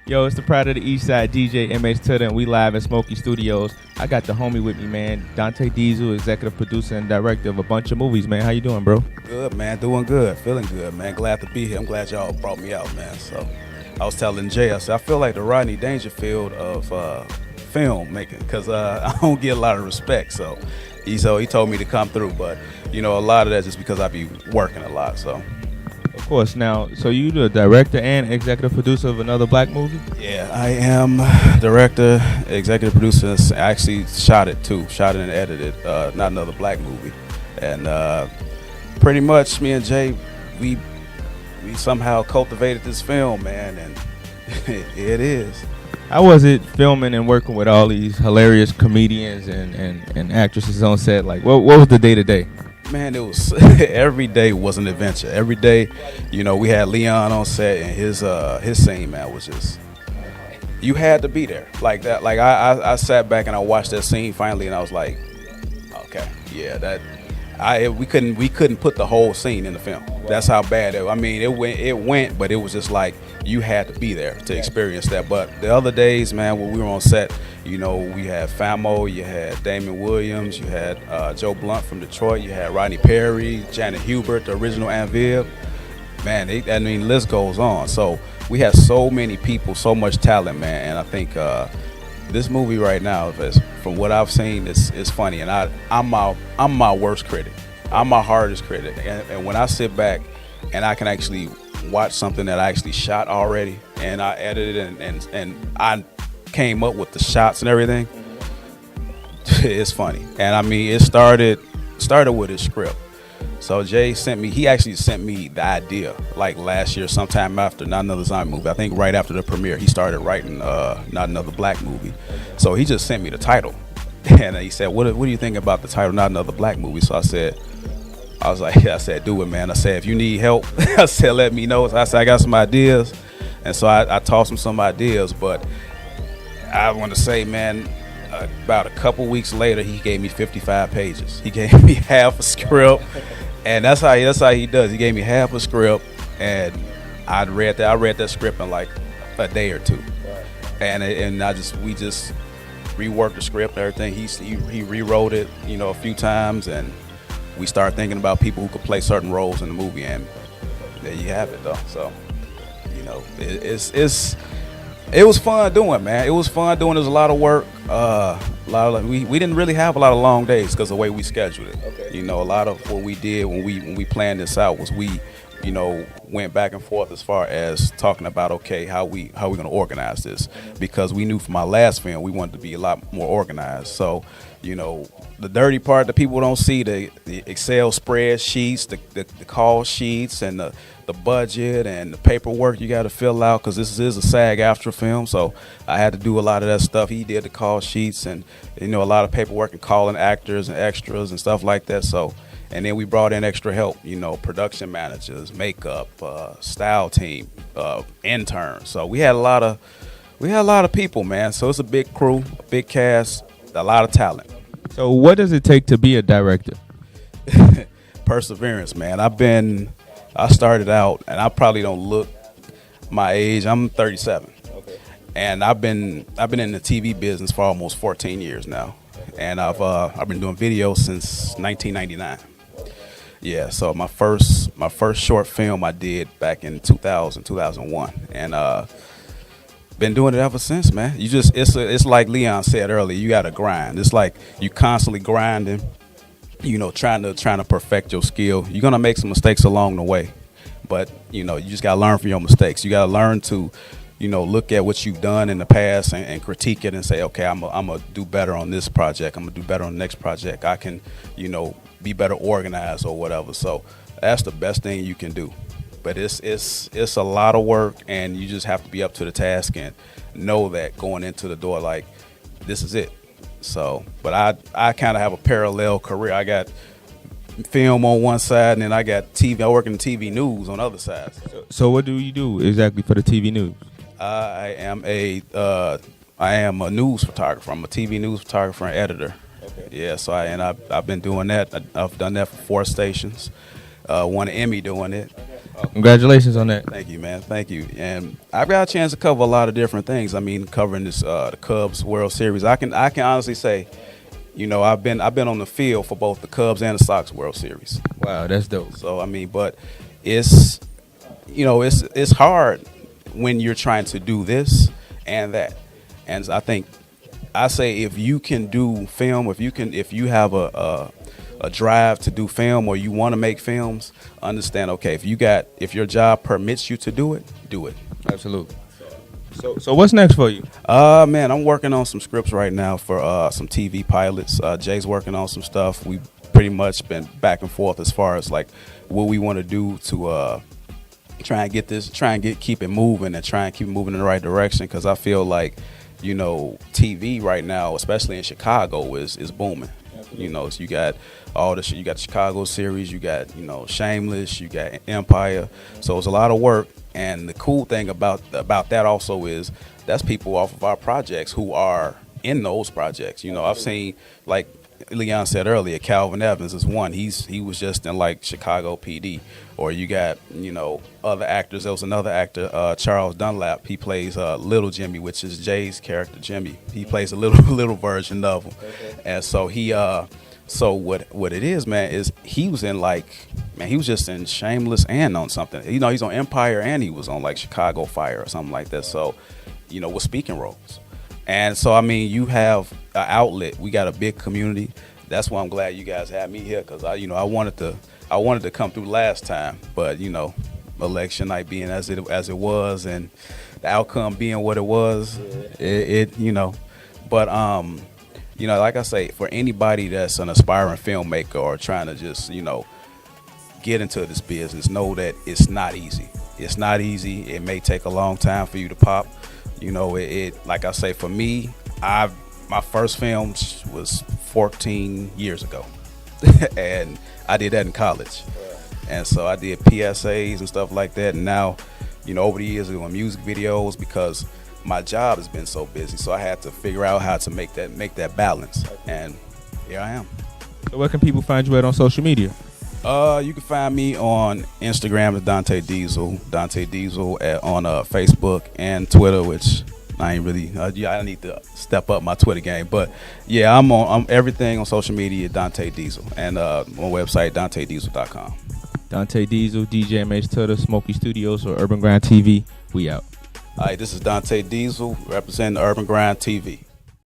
Yo, it's the Pride of the East Side DJ MH Tutter, and we live in Smoky Studios. I got the homie with me, man. Dante Diesel, executive producer and director of a bunch of movies, man. How you doing, bro? Good, man. Doing good. Feeling good, man. Glad to be here. I'm glad y'all brought me out, man. So I was telling Jay, I said, I feel like the Rodney Dangerfield of film making because I don't get a lot of respect. So he told me to come through. But, you know, a lot of that's just because I be working a lot, so. Of course. Now, so you the director and executive producer of another black movie? Yeah, I am director, executive producer. I actually shot it too. Shot it and edited Not Another Black Movie. And pretty much me and Jay, we somehow cultivated this film, man, and it is. How was it filming and working with all these hilarious comedians and actresses on set? Like, what was the day-to-day? Man, it was every day was an adventure. Every day, you know, we had Leon on set, and his scene, man, was just, you had to be there like that. Like I sat back and I watched that scene finally, and I was like, okay, yeah, we couldn't put the whole scene in the film. That's how bad it. I mean, it went, but it was just like you had to be there to experience that. But the other days, man, when we were on set, you know, we had Famo, you had Damon Williams, you had Joe Blunt from Detroit, you had Rodney Perry, Janet Hubert, the original Anvil. Man, list goes on. So we had so many people, so much talent, man. And I think this movie right now, from what I've seen, is funny. And I'm my worst critic. I'm my hardest critic. And when I sit back and I can actually watch something that I actually shot already, and I edited and I came up with the shots and everything, it's funny. And I mean, it started with his script. So Jay he actually sent me the idea like last year, sometime after Not Another Zombie Movie. I think right after the premiere, he started writing Not Another Black Movie. So he just sent me the title, and he said, "What do you think about the title, Not Another Black Movie?" So I said, "Do it, man." I said, "If you need help," I said, "let me know." So I said, "I got some ideas," and so I tossed him some ideas. But I want to say, man, about a couple weeks later, he gave me 55 pages. He gave me half a script. And that's how he does. He gave me half a script, and I read that script in like a day or two, and we just reworked the script and everything. He rewrote it, you know, a few times, and we started thinking about people who could play certain roles in the movie, and there you have it, though. So, you know, it was fun doing, man. It was fun doing. There's a lot of work. We didn't really have a lot of long days because of the way we scheduled it. Okay. You know, a lot of what we did when we planned this out was we, you know, went back and forth as far as talking about, okay, how we going to organize this, because we knew from our last film we wanted to be a lot more organized. So, you know, the dirty part that people don't see, the Excel spreadsheets, the call sheets, and the budget and the paperwork you got to fill out, because this is a SAG-AFTRA film, so I had to do a lot of that stuff. He did the call sheets and, you know, a lot of paperwork and calling actors and extras and stuff like that. So, and then we brought in extra help, you know, production managers, makeup, style team, interns. So we had a lot of people, man. So it's a big crew, a big cast, a lot of talent. So what does it take to be a director? Perseverance, man. I started out, and I probably don't look my age. I'm 37, okay. And I've been in the TV business for almost 14 years now, and I've been doing video since 1999. Yeah, so my first short film I did back in 2001, and been doing it ever since, man. It's like Leon said earlier, you got to grind. It's like you constantly grinding, you know, trying to perfect your skill. You're gonna make some mistakes along the way, but you know, you just gotta learn from your mistakes. You gotta learn to, you know, look at what you've done in the past and critique it and say, okay, I'm gonna do better on this project. I'm gonna do better on the next project. I can, you know, be better organized or whatever. So that's the best thing you can do. But it's a lot of work, and you just have to be up to the task and know that going into the door, like, this is it. So, but I kind of have a parallel career. I got film on one side, and then I got TV. I work in TV news on the other side. So what do you do exactly for the TV news? I am a news photographer. I'm a TV news photographer and editor. Okay. Yeah. So I've been doing that. I've done that for 4 stations. Won an Emmy doing it. Congratulations on that. Thank you, man. Thank you. And I've got a chance to cover a lot of different things. I mean, covering this the Cubs World Series. I can honestly say, you know, I've been on the field for both the Cubs and the Sox World Series. Wow, that's dope. So I mean, but it's, you know, it's hard when you're trying to do this and that. And I say if you can do film, if you have a drive to do film or you want to make films, understand, okay, if your job permits you to do it, do it. Absolutely. So what's next for you? Man, I'm working on some scripts right now for some TV pilots. Jay's working on some stuff. We've pretty much been back and forth as far as like what we want to do to try and keep it moving and try and keep it moving in the right direction, because I feel like, you know, TV right now, especially in Chicago, is booming. You know, so you got all the shit. You got the Chicago series. You got, you know, Shameless. You got Empire. So it's a lot of work. And the cool thing about that also is that's people off of our projects who are in those projects. You know, I've seen, like Leon said earlier, Calvin Evans is one. He was just in like Chicago PD. Or you got, you know, other actors. There was another actor, Charles Dunlap. He plays Little Jimmy, which is Jay's character, Jimmy. He plays a little version of him. Okay. And so so what it is, man, is he was in he was just in Shameless and on something. You know, he's on Empire and he was on like Chicago Fire or something like that. So, you know, with speaking roles. And so, I mean, you have an outlet. We got a big community. That's why I'm glad you guys had me here, because I wanted to come through last time, but, you know, election night being as it was and the outcome being what it was, it you know, but you know, like I say, for anybody that's an aspiring filmmaker or trying to just, you know, get into this business, know that it's not easy. It's not easy. It may take a long time for you to pop. You know, it like I say, for me, my first film was 14 years ago, and I did that in college. And so I did PSAs and stuff like that. And now, you know, over the years, doing music videos, because my job has been so busy. So I had to figure out how to make that balance. And here I am. So where can people find you at on social media? You can find me on Instagram at Dante Diesel on Facebook and Twitter, which I ain't really. I need to step up my Twitter game, but yeah, I'm everything on social media. Dante Diesel, and my website DanteDiesel.com. Dante Diesel, DJ MH Tutter, Smokey Studios, or Urban Grind TV. We out. All right, this is Dante Diesel representing Urban Grind TV.